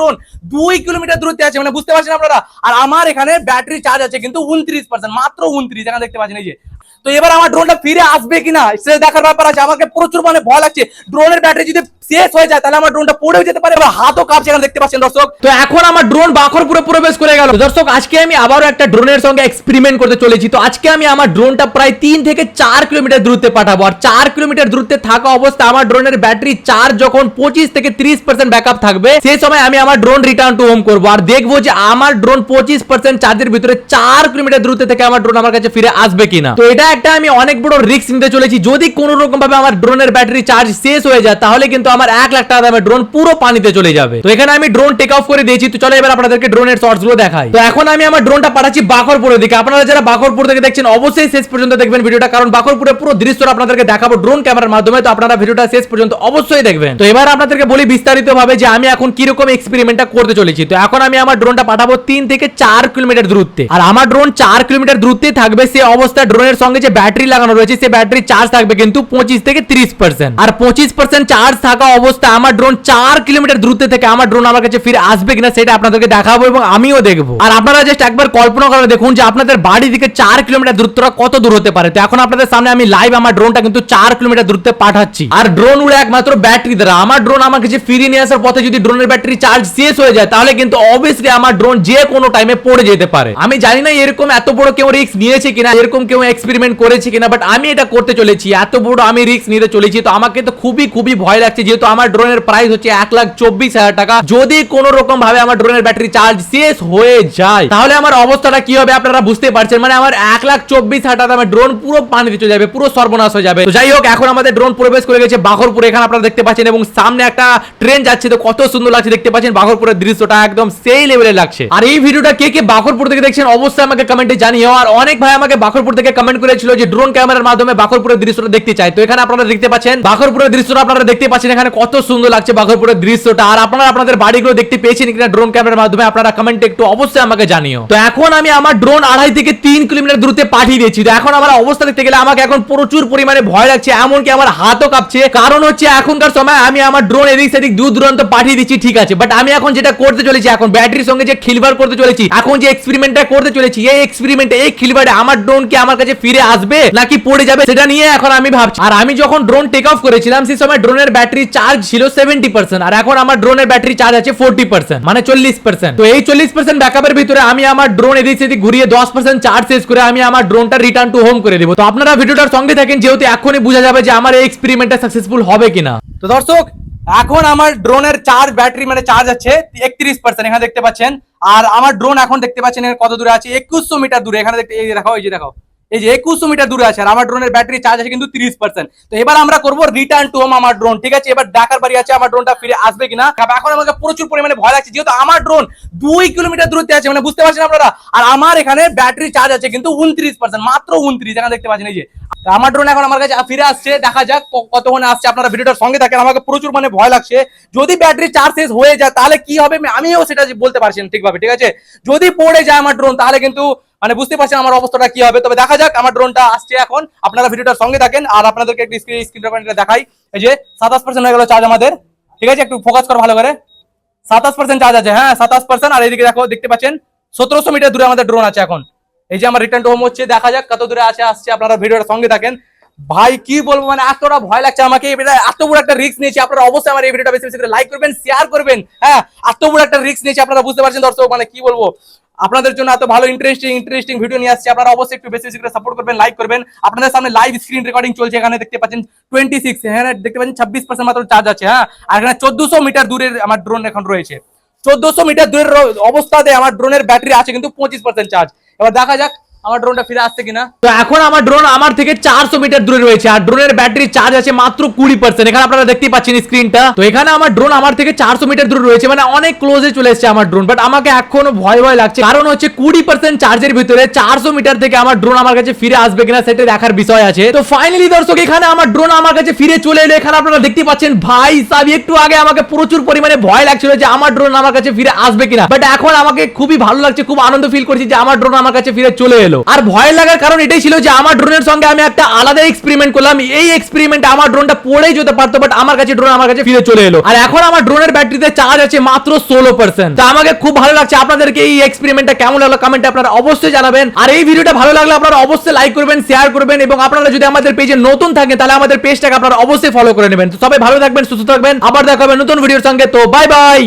Drone 2 kilometre দূরত্বে আছে, মানে বুঝতে পারছেন আপনারা। আর আমার এখানে ব্যাটারি চার্জ আছে কিন্তু 29%, মাত্র 29, এখানে দেখতে পাচ্ছেন এই যে। তো এবার আমার ড্রোনটা ফিরে আসবে কিনা সেটা দেখার ব্যাপার আছে। আমাকে প্রচুর মানে ভয় লাগছে, ড্রোনের ব্যাটারি যদি শেষ হয়ে যায় তাহলে আমার ড্রোনটা পড়েও যেতে পারে, হাতও কাঁপছে, এখানে দেখতে পাচ্ছেন দর্শক। তো এখন আমার ড্রোন বাখরপুরে প্রবেশ করে গেল। দর্শক আজকে আমি আবারও একটা ড্রোনের সঙ্গে এক্সপেরিমেন্ট করতে চলেছি। তো আজকে আমি আমার ড্রোনটা প্রায় 3 থেকে 4 কিলোমিটার দূরত্বে পাঠাবো। আর 4 কিলোমিটার দূরত্বে থাকা অবস্থা আমার ড্রোনের ব্যাটারি চার্জ যখন 25 থেকে 30% ব্যাকআপ থাকবে, সেই সময় আমি আমার ড্রোন রিটার্ন টু হোম করবো। আর দেখবো যে আমার ড্রোন 25% চার্জের ভিতরে 4 কিলোমিটার দূরত্বে থেকে আমার ড্রোন আমার কাছে ফিরে আসবে কিনা। তো এটা একটা আমি অনেক বড় রিস্ক নিতে চলেছি। যদি কোনো রকম ভাবে আমার ড্রোনের ব্যাটারি চার্জ শেষ হয়ে যায় তাহলে কিন্তু আমার 1 লাখ টাকা দামের ড্রোন পুরো পানিতে চলে যাবে। তো এখানে আমি ড্রোন টেক অফ করে দিয়েছি। তো চলো এবার আপনাদেরকে ড্রোনের শর্টস গুলো দেখাই। তো এখন আমি আমার ড্রোনটা পাঠাচ্ছি বাখরপুরের দিকে। আপনারা যারা বাখরপুর থেকে দেখছেন অবশ্যই শেষ পর্যন্ত দেখবেন ভিডিওটা, কারণ বাখরপুরের পুরো দৃশ্যটা আপনাদেরকে দেখাবো ড্রোন ক্যামেরার মাধ্যমে। তো আপনারা ভিডিওটা শেষ পর্যন্ত অবশ্যই দেখবেন। তো এবার আপনাদেরকে বলি বিস্তারিত ভাবে যে আমি এখন কি রকম এক্সপেরিমেন্টটা করতে চলেছি। তো এখন আমি আমার ড্রোনটা পাঠাবো 3 থেকে 4 কিলোমিটার দূরত্বে। আর আমার ড্রোন 4 কিলোমিটার দূরত্বে থাকবে। সেই অবস্থায় ড্রোনের সঙ্গে যে ব্যাটারি লাগানো রয়েছে সেই ব্যাটারি চার্জ থাকবে কিন্তু 25 থেকে 30%। আর 25% চার্জ থাকা অবস্থায় আমার ড্রোন 4 কিলোমিটার দূরত্বে থেকে আমার ড্রোন আমার কাছে ফিরে আসবে কিনা সেটা আপনাদেরকে দেখাবো এবং আমিও দেখবো। আর আপনারা জাস্ট একবার কল্পনা করে দেখুন যে আপনাদের বাড়ি থেকে 4 কিলোমিটার দূরত্বটা কত দূর হতে পারে। তো এখন আপনাদের সামনে আমি লাইভ আমার ড্রোনটা কিন্তু 4 কিলোমিটার দূরত্বে পাঠাচ্ছি। আর ড্রোন উড়ে একমাত্র ব্যাটারি দ্বারা। আমার ড্রোন আমার কাছে ফিরিয়ে নিয়ে আসার পথে যদি ড্রোনের ব্যাটারি চার্জ শেষ হয়ে যায় তাহলে কিন্তু অবভিয়াসলি আমার ড্রোন যে কোনো টাইমে পড়ে যেতে পারে। আমি জানি না এরকম এত বড় কেউ রিস্ক নিয়েছে কিনা, এরকম কেউ এক্সপেরিমেন্ট করেছে কিনা, বাট আমি এটা করতে চলেছি। এত বড় আমি রিস্ক নিতে চলেছি। তো আমাকে তো খুবই ভয় লাগছে, যেহেতু আমার ড্রোনের প্রাইস হচ্ছে 1,24,000 টাকা। যদি কোনো রকম ভাবে আমার ড্রোনের ব্যাটারি চার্জ শেষ হয়ে যায় তাহলে আমার অবস্থাটা কি হবে আপনারা বুঝতে পারছেন। মানে আমার 1,24,000 টাকা আমার ড্রোন পুরো পানিতে চলে যাবে, পুরো সর্বনাশ হয়ে যাবে। তো যাই হোক, এখন আমাদের ড্রোন প্রবেশ করে গেছে বাখরপুরে। এখানে আপনারা দেখতে পাচ্ছেন এবং সামনে একটা ট্রেন যাচ্ছে। তো কত সুন্দর লাগছে দেখতে পাচ্ছেন, বাখরপুরের দৃশ্যটা একদম সেই লেভেলে লাগছে। আর এই ভিডিওটা কে কে বাখরপুর থেকে দেখছেন অবশ্যই আমাকে কমেন্টে জানিও। আর অনেক ভাই আমাকে বাখরপুর থেকে কমেন্ট করেছিল যে ড্রোন ক্যামেরার মাধ্যমে বাখরপুরের দৃশ্যটা দেখতে চাই। তো এখানে আপনারা দেখতে পাচ্ছেন বাখরপুরের দৃশ্যটা, আপনারা দেখতে পাচ্ছেন এখানে কত সুন্দর লাগছে বাখরপুরের দৃশ্যটা। আর আপনারা আপনাদের বাড়িগুলো দেখতে পেয়েছেন কিনা ড্রোন ক্যামেরার মাধ্যমে আপনারা কমেন্টে একটু অবশ্যই আমাকে জানিও। তো এখন আমি আমার ড্রোন 2.5 থেকে 3 কিলোমিটার দূরত্বে পাঠিয়ে দিয়েছি। তো এখন আমার অবস্থা দেখতে গেলে আমাকে এখন প্রচুর পরিমাণে ভয় লাগছে, এমনকি আমার হাতও কাঁপছে। কারণ হচ্ছে এখনকার সময় আমি আমার ড্রোন এদিক সেদিক দূর দূরান্ত পাঠিয়ে দিচ্ছি, ঠিক আছে, বাট আমি এখন যেটা করতে চলেছি, এখন ব্যাটারির সঙ্গে যে খিলবাড় করতে চলেছি, এখন যে এক্সপেরিমেন্টটা করতে চলেছি, এই এক্সপেরিমেন্টে এই খিলবাড়ে আমার ড্রোন কি আমার কাছে ফিরে আসবে নাকি পড়ে যাবে সেটা নিয়ে এখন আমি ভাবছি। আর আমি যখন ড্রোন টেক অফ করেছিলাম সেই সময় ড্রোনের ব্যাটারি চার্জ ছিল 70%, আর এখন আমার ড্রোনের ব্যাটারি চার্জ আছে 40%, মানে 40%। তো এই 40% ব্যাকআপের ভিতরে আমি আমার ড্রোন এদিক সেদিক ঘুরিয়ে 10% চার্জ শেষ করে আমি আমার ড্রোনটা রিটার্ন টু হোম করে দেব। তো আপনারা ভিডিওটার সঙ্গে থাকেন, যেহেতু এখনই বোঝা যাবে যে আমার এই এক্সপেরিমেন্টটা সাকসেসফুল হবে কিনা। তো দর্শক এখন আমার ড্রোনের চার্জ ব্যাটারি মানে চার্জ আছে 31%, এখানে দেখতে পাচ্ছেন। আর আমার ড্রোন এখন দেখতে পাচ্ছেন কত দূরে আছে, 2100 মিটার দূরে। এখানে দেখতে এই যে দেখাও, এই যে দেখাও, এই যে 2100 মিটার দূরে আছে। আর আমার ড্রোনের ব্যাটারি চার্জ আছে কিন্তু 30%। তো এবার আমরা করবো রিটার্ন টু হোম আমার ড্রোন, ঠিক আছে। এবার ঢাকার বাড়ি আছে, আমার ড্রোনটা ফিরে আসবে কিনা। এখন আমাকে প্রচুর পরিমাণে ভয় লাগছে, যেহেতু আমার ড্রোন 2 কিলোমিটার দূরত্বে আছে, মানে বুঝতে পারছেন আপনারা। আর আমার এখানে ব্যাটারি চার্জ আছে কিন্তু 29%, মাত্র 29, এখানে দেখতে পাচ্ছেন এই যে। আমার ড্রোন এখন আমার কাছে ফিরে আসছে, দেখা যাক কতক্ষণে আসছে। আপনারা ভিডিওটার সঙ্গে থাকেন, আমাকে প্রচুর মানে ভয় লাগছে। যদি ব্যাটারি চার্জ শেষ হয়ে যায় তাহলে কি হবে আমিও সেটা বলতে পারছি না ঠিকভাবে, ঠিক আছে। যদি পড়ে যায় আমার ড্রোন তাহলে কিন্তু মানে বুঝতে পারছেন আমার অবস্থাটা কি হবে। তবে দেখা যাক, আমার ড্রোনটা আসছে এখন, আপনারা ভিডিওটার সঙ্গে থাকেন। আর আপনাদেরকে একটু স্ক্রিন রেকর্ডিংটা দেখাই। এই যে 27% হয়ে গেল চার্জ আমাদের, ঠিক আছে। একটু ফোকাস করো ভালো করে, 27% চার্জ আছে, হ্যাঁ 27%। আর এইদিকে দেখো, দেখতে পাচ্ছেন 1700 মিটার দূরে আমাদের ড্রোন আছে এখন। এই যে আমার রিটার্ন টু হোম হচ্ছে, দেখা যাক কত দূরে আসছে। আপনারা ভিডিওটার সঙ্গে থাকেন। ভাই কি বলবো, মানে এতটা ভয় লাগছে আমাকে, এত বড় একটা রিস্ক নিয়েছি। আপনারা অবশ্যই আমার এই ভিডিওটা বেশি বেশি করে লাইক করবেন, শেয়ার করবেন। হ্যাঁ, এত বড় একটা রিস্ক নিয়েছি, আপনারা বুঝতে পারছেন দর্শক, মানে কি বলবো। আপনাদের জন্য এত ভালো ইন্টারেস্টিং ভিডিও নিয়ে আসছে। আপনারা অবশ্যই একটু বেশি বেশি করে সাপোর্ট করবেন, লাইক করবেন। আপনাদের সামনে লাইভ স্ক্রিন রেকর্ডিং চলছে, এখানে দেখতে পাচ্ছেন 26, হ্যাঁ দেখতে পাচ্ছেন 26% মাত্র চার্জ আছে, হ্যাঁ। আর এখানে 1400 মিটার দূরের আমার ড্রোন এখন রয়েছে। 1400 মিটার দূরের অবস্থাতে আমার ড্রোনের ব্যাটারি আছে কিন্তু 25% চার্জ। এবার দেখা যাক আমার ড্রোনটা ফিরে আসছে কিনা। তো এখন আমার ড্রোন আমার থেকে 400 মিটার দূরে রয়েছে, আর ড্রোনের ব্যাটারি চার্জ আছে মাত্র 20%। এখানে আপনারা দেখতে পাচ্ছেন স্ক্রিনটা। তো এখানে আমার ড্রোন আমার থেকে 400 মিটার দূরে রয়েছে, মানে অনেক ক্লোজে চলে এসেছে আমার ড্রোন। বাট আমাকে এখনো ভয় লাগছে, কারণ হচ্ছে 20% চার্জের ভিতরে 400 মিটার থেকে আমার ড্রোন আমার কাছে ফিরে আসবে কিনা সেটা দেখার বিষয় আছে। তো ফাইনালি দর্শক এখানে আমার ড্রোন আমার কাছে ফিরে চলে এলো। এখানে আপনারা দেখতে পাচ্ছেন ভাই সাহেব, একটু আগে আমাকে প্রচুর পরিমাণে ভয় লাগছিল যে আমার ড্রোন আমার কাছে ফিরে আসবে কিনা, বাট এখন আমাকে খুবই ভালো লাগছে, খুব আনন্দ ফিল করছি যে আমার ড্রোন আমার কাছে ফিরে চলে এলো। এলো। আর ভয় লাগার কারণ এটাই ছিল যে আমার ড্রোনের সঙ্গে আমি একটা আলাদা এক্সপেরিমেন্ট করলাম, এই এক্সপেরিমেন্টে আমার ড্রোনটা পড়েই যেতে পারতো, বাট আমার কাছে ড্রোন আমার কাছে ফিরে চলে এলো। আর এখন আমার ড্রোনের ব্যাটারিতে চার্জ আছে মাত্র 16%। তো আমাকে খুব ভালো লাগছে। আপনাদেরকে এই এক্সপেরিমেন্টটা কেমন লাগলো কমেন্টে আপনারা অবশ্যই জানাবেন। আর এই ভিডিওটা ভালো লাগলে আপনারা অবশ্যই লাইক করবেন, শেয়ার করবেন, এবং আপনারা যদি আমাদের পেজে নতুন থাকেন তাহলে আমাদের পেজটাকে আপনারা অবশ্যই ফলো করে নেবেন। তো সবাই ভালো থাকবেন, সুস্থ থাকবেন, আবার দেখা হবে নতুন ভিডিওর সঙ্গে। তো বাই বাই।